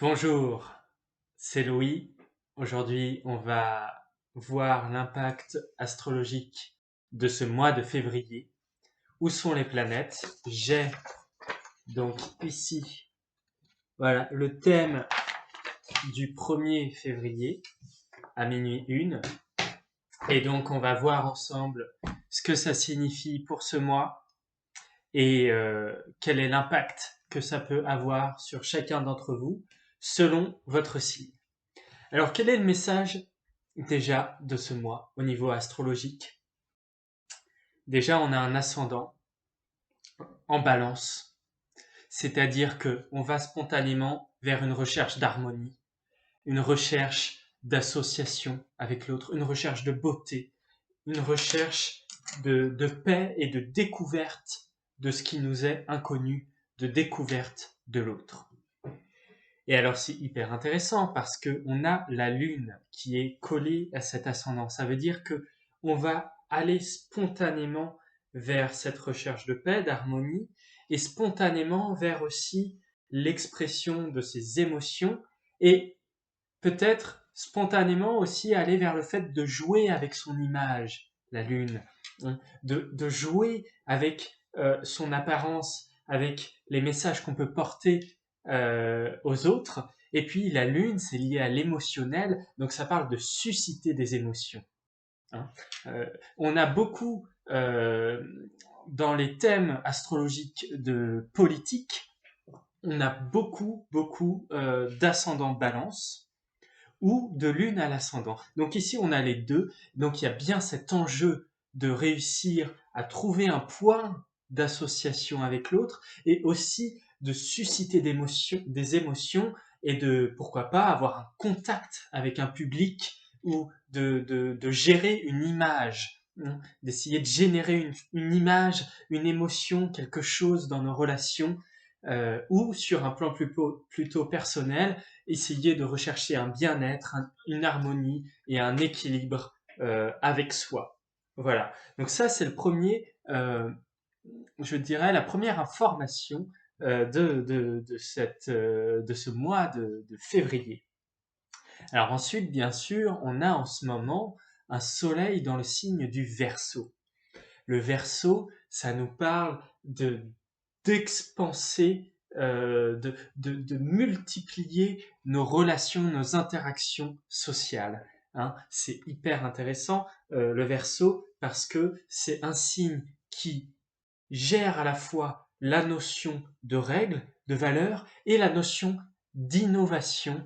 Bonjour, c'est Louis. Aujourd'hui, on va voir l'impact astrologique de ce mois de février. Où sont les planètes? J'ai donc ici, voilà, le thème du 1er février à minuit 1. Et donc, on va voir ensemble ce que ça signifie pour ce mois et quel est l'impact que ça peut avoir sur chacun d'entre vous selon votre signe. Alors, quel est le message déjà de ce mois au niveau astrologique? Déjà, on a un ascendant en balance, c'est-à-dire que on va spontanément vers une recherche d'harmonie, une recherche d'association avec l'autre, une recherche de beauté, une recherche de paix et de découverte de ce qui nous est inconnu, de découverte de l'autre. Et alors c'est hyper intéressant parce que on a la lune qui est collée à cet ascendant. Ça veut dire que on va aller spontanément vers cette recherche de paix, d'harmonie, et spontanément vers aussi l'expression de ses émotions et peut-être spontanément aussi aller vers le fait de jouer avec son image, la lune, de jouer avec son apparence, avec les messages qu'on peut porter aux autres. Et puis la lune, c'est lié à l'émotionnel, donc ça parle de susciter des émotions. Hein. On a beaucoup dans les thèmes astrologiques de politique, on a beaucoup d'ascendant balance ou de lune à l'ascendant. Donc ici, on a les deux. Donc il y a bien cet enjeu de réussir à trouver un point d'association avec l'autre et aussi de susciter des émotions et de, pourquoi pas, avoir un contact avec un public ou de gérer une image, d'essayer de générer une image, une émotion, quelque chose dans nos relations ou sur un plan plutôt personnel, essayer de rechercher un bien-être, une harmonie et un équilibre avec soi. Voilà. Donc ça, c'est le premier, je dirais, la première information de ce mois de février. Alors ensuite, bien sûr, on a en ce moment un soleil dans le signe du Verseau. Le Verseau, ça nous parle d'expanser, de multiplier nos relations, nos interactions sociales. Hein. C'est hyper intéressant, le Verseau, parce que c'est un signe qui gère à la fois la notion de règles, de valeurs, et la notion d'innovation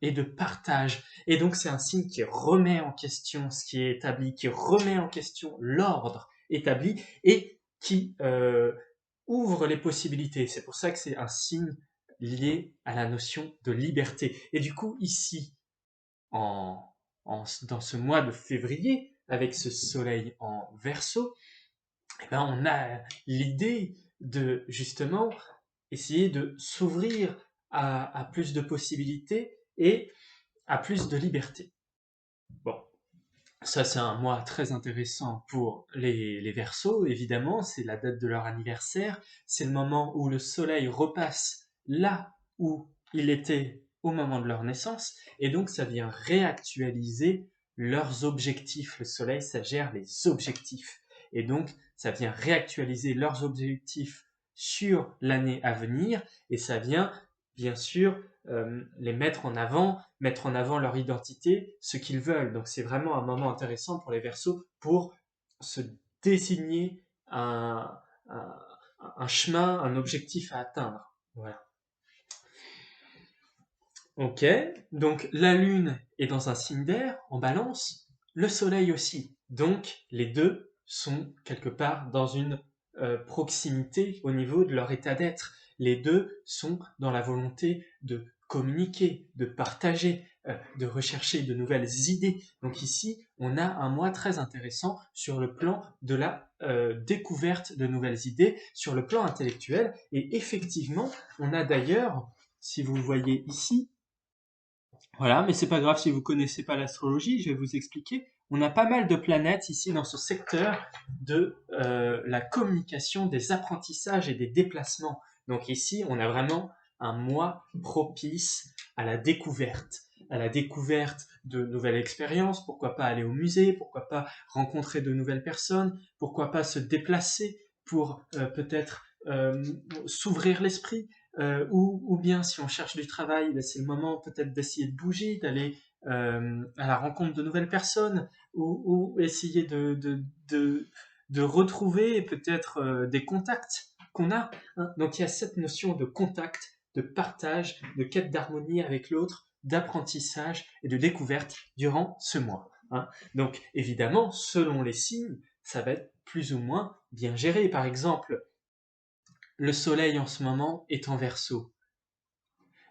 et de partage. Et donc c'est un signe qui remet en question ce qui est établi, qui remet en question l'ordre établi et qui ouvre les possibilités. C'est pour ça que c'est un signe lié à la notion de liberté. Et du coup, ici, dans ce mois de février, avec ce soleil en Verseau, eh ben, on a l'idée de justement essayer de s'ouvrir à plus de possibilités et à plus de liberté. Bon, ça c'est un mois très intéressant pour les Verseaux, évidemment, c'est la date de leur anniversaire, c'est le moment où le soleil repasse là où il était au moment de leur naissance, et donc ça vient réactualiser leurs objectifs. Le soleil, ça gère les objectifs. Et donc, ça vient réactualiser leurs objectifs sur l'année à venir, et ça vient, bien sûr, les mettre en avant leur identité, ce qu'ils veulent. Donc c'est vraiment un moment intéressant pour les Verseaux pour se désigner un chemin, un objectif à atteindre. Voilà. Ok, donc la Lune est dans un signe d'air, en balance, le Soleil aussi. Donc les deux sont quelque part dans une proximité au niveau de leur état d'être. Les deux sont dans la volonté de communiquer, de partager, de rechercher de nouvelles idées. Donc ici, on a un mois très intéressant sur le plan de la découverte de nouvelles idées, sur le plan intellectuel. Et effectivement, on a d'ailleurs, si vous voyez ici, voilà, mais c'est pas grave si vous connaissez pas l'astrologie, je vais vous expliquer. On a pas mal de planètes ici dans ce secteur de la communication, des apprentissages et des déplacements. Donc ici, on a vraiment un mois propice à la découverte de nouvelles expériences, pourquoi pas aller au musée, pourquoi pas rencontrer de nouvelles personnes, pourquoi pas se déplacer pour peut-être s'ouvrir l'esprit, ou bien si on cherche du travail, c'est le moment peut-être d'essayer de bouger, d'aller à la rencontre de nouvelles personnes, ou essayer de retrouver peut-être des contacts qu'on a. Hein. Donc il y a cette notion de contact, de partage, de quête d'harmonie avec l'autre, d'apprentissage et de découverte durant ce mois. Hein. Donc évidemment, selon les signes, ça va être plus ou moins bien géré. Par exemple, le soleil en ce moment est en Verseau.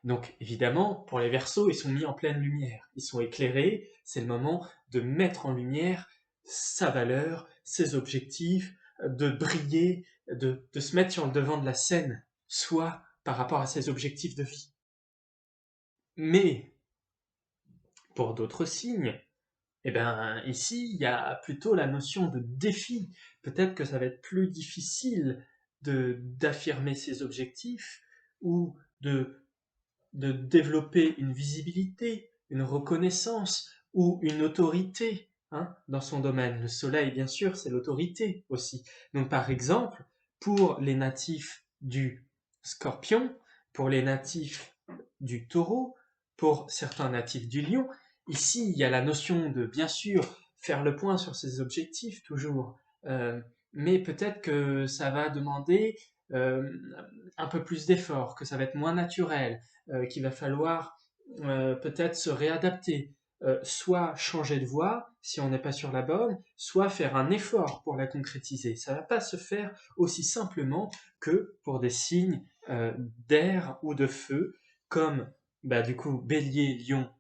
Donc évidemment, pour les Verseaux, ils sont mis en pleine lumière, ils sont éclairés, c'est le moment de mettre en lumière sa valeur, ses objectifs, de briller, de se mettre sur le devant de la scène, soit par rapport à ses objectifs de vie. Mais pour d'autres signes, eh ben, ici, il y a plutôt la notion de défi. Peut-être que ça va être plus difficile d'affirmer ses objectifs ou de développer une visibilité, une reconnaissance ou une autorité dans son domaine. Le soleil, bien sûr, c'est l'autorité aussi. Donc, par exemple, pour les natifs du scorpion, pour les natifs du taureau, pour certains natifs du lion, ici, il y a la notion de, bien sûr, faire le point sur ses objectifs, toujours. Mais peut-être que ça va demander euh, un peu plus d'efforts, que ça va être moins naturel, qu'il va falloir peut-être se réadapter, soit changer de voie si on n'est pas sur la bonne, soit faire un effort pour la concrétiser. Ça ne va pas se faire aussi simplement que pour des signes d'air ou de feu, comme du coup Bélier, Lion,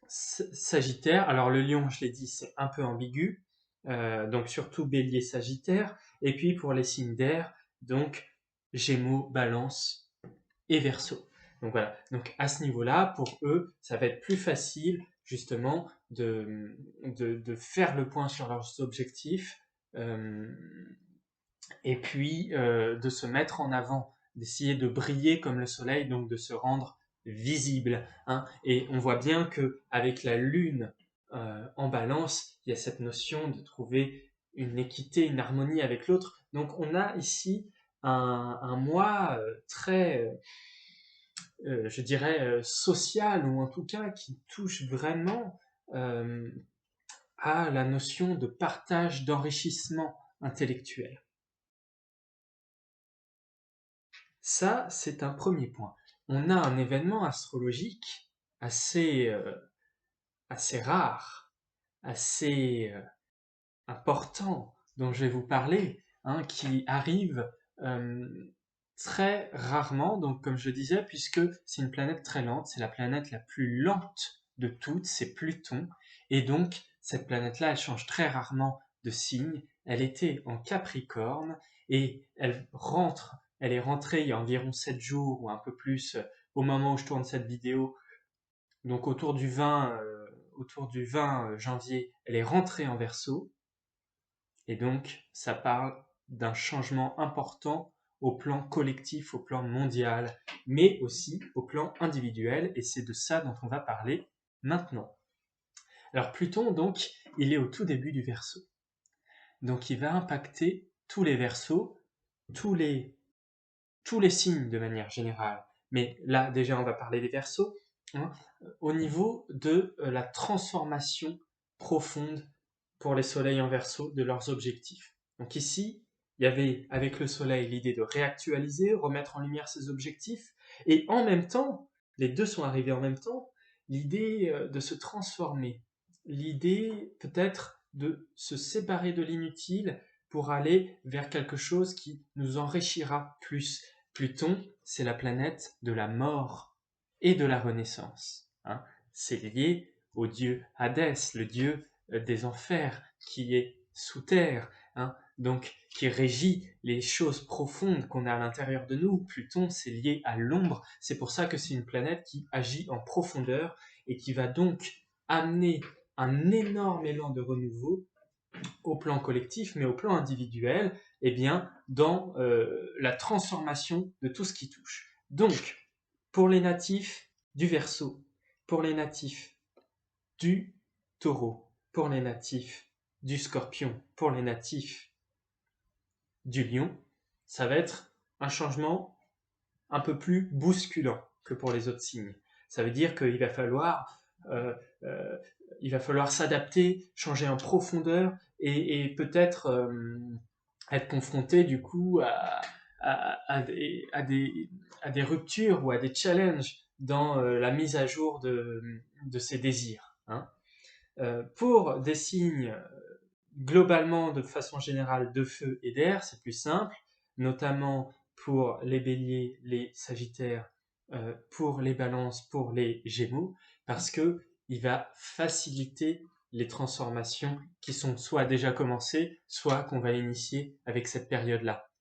Sagittaire. Alors le Lion, je l'ai dit, c'est un peu ambigu, donc surtout Bélier, Sagittaire. Et puis pour les signes d'air, donc Gémeaux, Balance et Verseau. Donc voilà, donc à ce niveau-là, pour eux, ça va être plus facile justement de faire le point sur leurs objectifs, et puis de se mettre en avant, d'essayer de briller comme le soleil, donc de se rendre visible. Hein. Et on voit bien que avec la lune en balance, il y a cette notion de trouver une équité, une harmonie avec l'autre. Donc on a ici un moi très je dirais, social, ou en tout cas qui touche vraiment euh, à la notion de partage, d'enrichissement intellectuel. Ça, c'est un premier point. On a un événement astrologique assez, assez rare, assez important, dont je vais vous parler, qui arrive euh, très rarement, donc comme je disais, puisque c'est une planète très lente, c'est la planète la plus lente de toutes, c'est Pluton, et donc cette planète-là, elle change très rarement de signe, elle était en Capricorne, et elle est rentrée il y a environ 7 jours, ou un peu plus, au moment où je tourne cette vidéo, donc autour du 20 janvier, elle est rentrée en Verseau, et donc ça parle d'un changement important au plan collectif, au plan mondial, mais aussi au plan individuel, et c'est de ça dont on va parler maintenant. Alors Pluton, donc, il est au tout début du Verseau. Donc il va impacter tous les Verseaux, tous les, tous les signes de manière générale. Mais là, déjà, on va parler des Verseaux, au niveau de la transformation profonde pour les soleils en Verseau de leurs objectifs. Donc ici, il y avait avec le soleil l'idée de réactualiser, remettre en lumière ses objectifs, et en même temps, les deux sont arrivés en même temps, l'idée de se transformer, l'idée peut-être de se séparer de l'inutile pour aller vers quelque chose qui nous enrichira plus. Pluton, c'est la planète de la mort et de la renaissance. Hein. C'est lié au dieu Hadès, le dieu des enfers, qui est sous terre, donc qui régit les choses profondes qu'on a à l'intérieur de nous. Pluton, c'est lié à l'ombre, c'est pour ça que c'est une planète qui agit en profondeur et qui va donc amener un énorme élan de renouveau au plan collectif, mais au plan individuel, dans la transformation de tout ce qui touche. Donc, Pour les natifs du Verseau, pour les natifs du Taureau, pour les natifs du Scorpion, pour les natifs du Lion, ça va être un changement un peu plus bousculant que pour les autres signes. Ça veut dire qu'il va falloir s'adapter, changer en profondeur et peut-être être confronté du coup à des ruptures ou à des challenges dans la mise à jour de ses désirs. Hein. Pour des signes globalement, de façon générale, de feu et d'air, c'est plus simple, notamment pour les béliers, les sagittaires, pour les balances, pour les gémeaux, parce que il va faciliter les transformations qui sont soit déjà commencées, soit qu'on va initier avec cette période-là.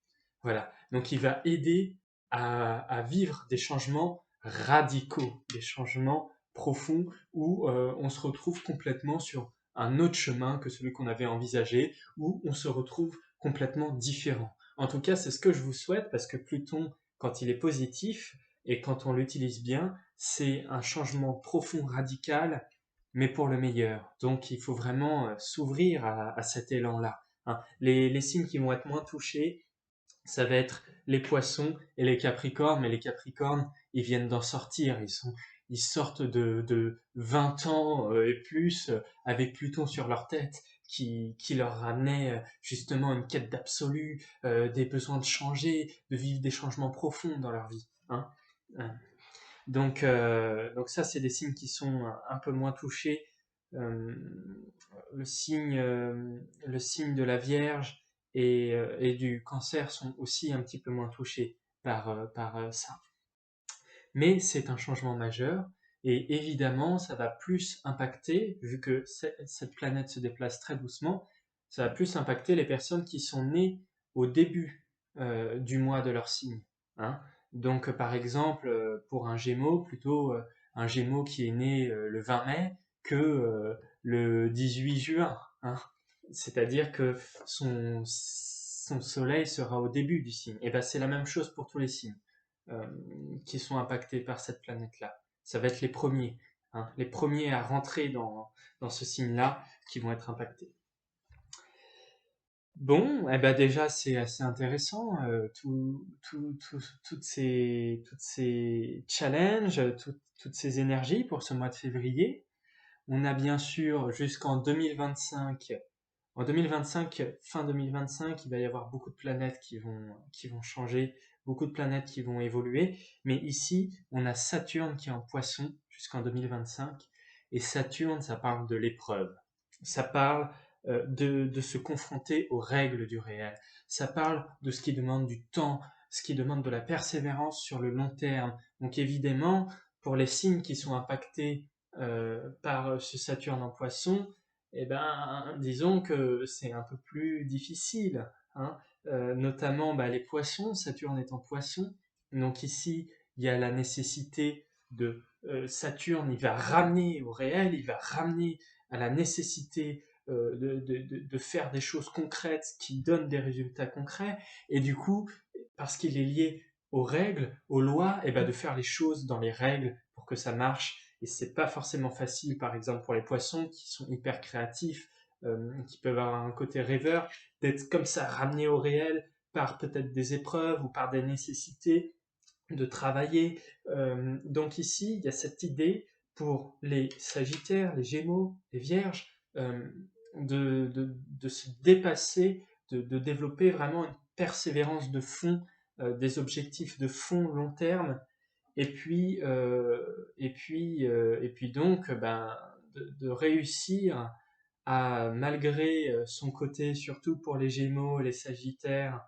Voilà. Donc il va aider à vivre des changements radicaux, des changements profonds où on se retrouve complètement sur un autre chemin que celui qu'on avait envisagé, où on se retrouve complètement différent. En tout cas, c'est ce que je vous souhaite parce que Pluton, quand il est positif et quand on l'utilise bien, c'est un changement profond, radical, mais pour le meilleur. Donc il faut vraiment s'ouvrir à cet élan-là. Hein. Les signes qui vont être moins touchés, ça va être les poissons et les capricornes, mais les capricornes, ils viennent d'en sortir, ils sortent de 20 ans et plus avec Pluton sur leur tête, qui leur ramenait justement une quête d'absolu, des besoins de changer, de vivre des changements profonds dans leur vie. Hein. Donc ça, c'est des signes qui sont un peu moins touchés. Euh, le signe de la Vierge et du Cancer sont aussi un petit peu moins touchés par ça. Mais c'est un changement majeur et évidemment, ça va plus impacter, vu que cette planète se déplace très doucement, ça va plus impacter les personnes qui sont nées au début du mois de leur signe. Hein. Donc, par exemple, pour un Gémeaux, plutôt un Gémeaux qui est né le 20 mai que le 18 juin. Hein. C'est-à-dire que son soleil sera au début du signe. Et ben, c'est la même chose pour tous les signes euh, qui sont impactés par cette planète-là. Ça va être les premiers, hein, les premiers à rentrer dans ce signe-là qui vont être impactés. Bon, eh ben déjà c'est assez intéressant, toutes ces challenges, toutes ces énergies pour ce mois de février. On a bien sûr jusqu'en 2025. En 2025, fin 2025, il va y avoir beaucoup de planètes qui vont changer, beaucoup de planètes qui vont évoluer. Mais ici, on a Saturne qui est en Poisson jusqu'en 2025. Et Saturne, ça parle de l'épreuve. Ça parle de se confronter aux règles du réel. Ça parle de ce qui demande du temps, ce qui demande de la persévérance sur le long terme. Donc évidemment, pour les signes qui sont impactés par ce Saturne en Poisson, eh ben, disons que c'est un peu plus difficile. Hein. Notamment les poissons, Saturne est en poisson. Donc ici, il y a la nécessité de Saturne, il va ramener au réel, il va ramener à la nécessité de faire des choses concrètes qui donnent des résultats concrets. Et du coup, parce qu'il est lié aux règles, aux lois, et ben de faire les choses dans les règles pour que ça marche. Et c'est pas forcément facile, par exemple pour les poissons qui sont hyper créatifs, qui peuvent avoir un côté rêveur, d'être comme ça ramenés au réel par peut-être des épreuves ou par des nécessités de travailler. Donc ici, il y a cette idée pour les Sagittaires, les Gémeaux, les Vierges, de se dépasser, de développer vraiment une persévérance de fond, des objectifs de fond long terme, et puis donc de réussir à, malgré son côté, surtout pour les Gémeaux, les Sagittaires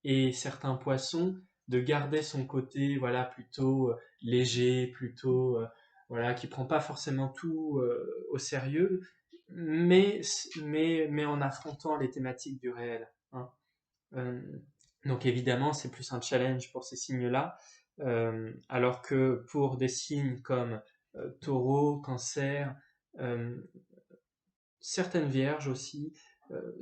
et certains poissons, de garder son côté voilà plutôt léger, plutôt voilà qui prend pas forcément tout au sérieux, mais en affrontant les thématiques du réel. Hein. Euh, donc évidemment, c'est plus un challenge pour ces signes-là, alors que pour des signes comme Taureau, Cancer, euh, certaines Vierges aussi,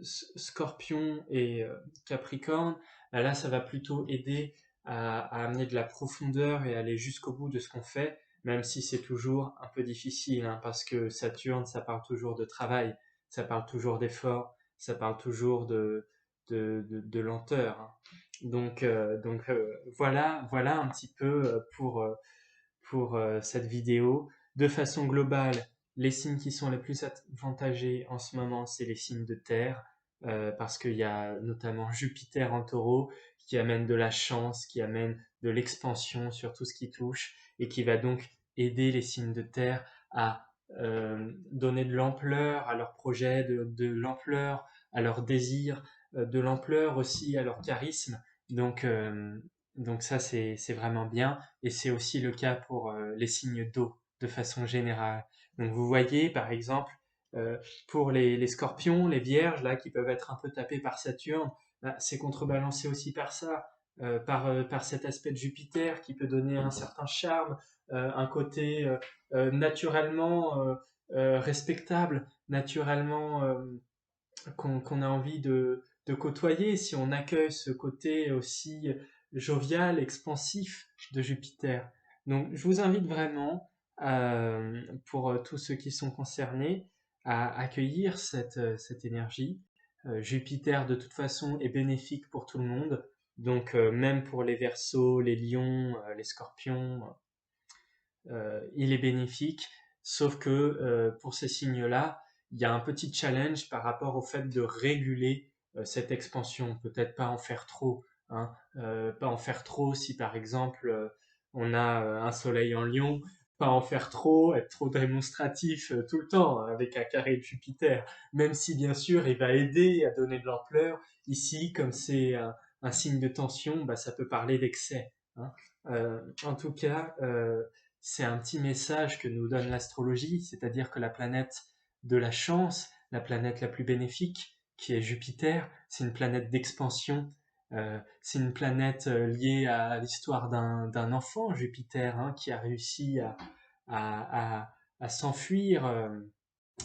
Scorpion et Capricorne, là ça va plutôt aider à amener de la profondeur et aller jusqu'au bout de ce qu'on fait, même si c'est toujours un peu difficile, hein, parce que Saturne, ça parle toujours de travail, ça parle toujours d'effort, ça parle toujours de lenteur, hein. Voilà un petit peu pour cette vidéo. De façon globale, les signes qui sont les plus avantagés en ce moment, c'est les signes de terre, parce qu'il y a notamment Jupiter en taureau qui amène de la chance, qui amène de l'expansion sur tout ce qui touche, et qui va donc aider les signes de terre à donner de l'ampleur à leurs projets, de l'ampleur à leurs désirs, de l'ampleur aussi à leur charisme. Donc, euh, donc ça, c'est vraiment bien. Et c'est aussi le cas pour les signes d'eau de façon générale. Donc vous voyez, par exemple, euh, pour les scorpions, les vierges, là, qui peuvent être un peu tapés par Saturne, bah, c'est contrebalancé aussi par ça, par cet aspect de Jupiter qui peut donner un certain charme, un côté naturellement respectable, naturellement qu'on a envie de côtoyer si on accueille ce côté aussi jovial, expansif de Jupiter. Donc, je vous invite vraiment, pour tous ceux qui sont concernés, à accueillir cette énergie. Jupiter, de toute façon, est bénéfique pour tout le monde. Donc, même pour les Verseaux, les Lions, les Scorpions, il est bénéfique, sauf que pour ces signes-là, il y a un petit challenge par rapport au fait de réguler cette expansion. Peut-être pas en faire trop, hein, pas en faire trop si par exemple on a un soleil en Lion, pas en faire trop, être trop démonstratif tout le temps avec un carré de Jupiter, même si bien sûr il va aider à donner de l'ampleur. Ici, comme c'est un signe de tension, bah, ça peut parler d'excès, hein. En tout cas, c'est un petit message que nous donne l'astrologie, c'est-à-dire que la planète de la chance, la planète la plus bénéfique, qui est Jupiter, c'est une planète d'expansion, c'est une planète liée à l'histoire d'un enfant, Jupiter, hein, qui a réussi à, à s'enfuir,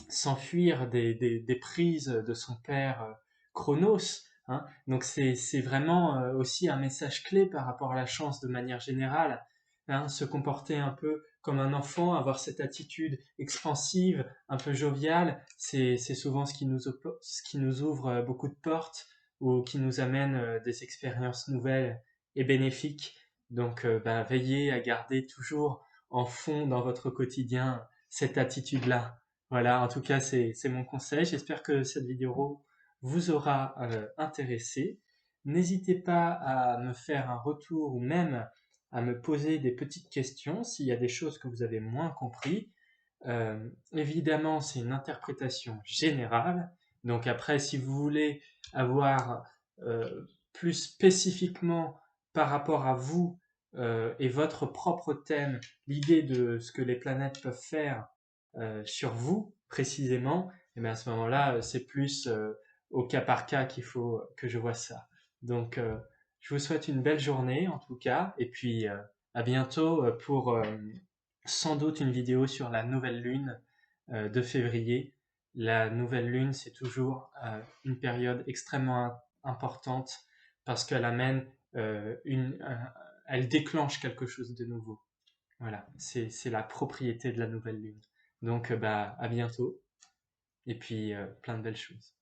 s'enfuir des prises de son père Chronos, hein. Donc c'est vraiment aussi un message clé par rapport à la chance de manière générale, hein. Se comporter un peu comme un enfant, avoir cette attitude expansive, un peu joviale, c'est souvent ce qui nous ouvre beaucoup de portes ou qui nous amène des expériences nouvelles et bénéfiques. Donc bah, veillez à garder toujours en fond dans votre quotidien cette attitude-là. Voilà, en tout cas, c'est mon conseil. J'espère que cette vidéo vous aura intéressé. N'hésitez pas à me faire un retour ou même à me poser des petites questions s'il y a des choses que vous avez moins compris. Évidemment, c'est une interprétation générale. Donc après, si vous voulez avoir plus spécifiquement par rapport à vous et votre propre thème, l'idée de ce que les planètes peuvent faire sur vous précisément, et bien à ce moment-là, c'est plus au cas par cas qu'il faut que je vois ça. Donc, je vous souhaite une belle journée en tout cas, et puis à bientôt pour sans doute une vidéo sur la nouvelle lune de février. La nouvelle lune, c'est toujours une période extrêmement importante parce qu'elle amène elle déclenche quelque chose de nouveau. Voilà, c'est la propriété de la nouvelle lune. Donc, bah, à bientôt et puis plein de belles choses.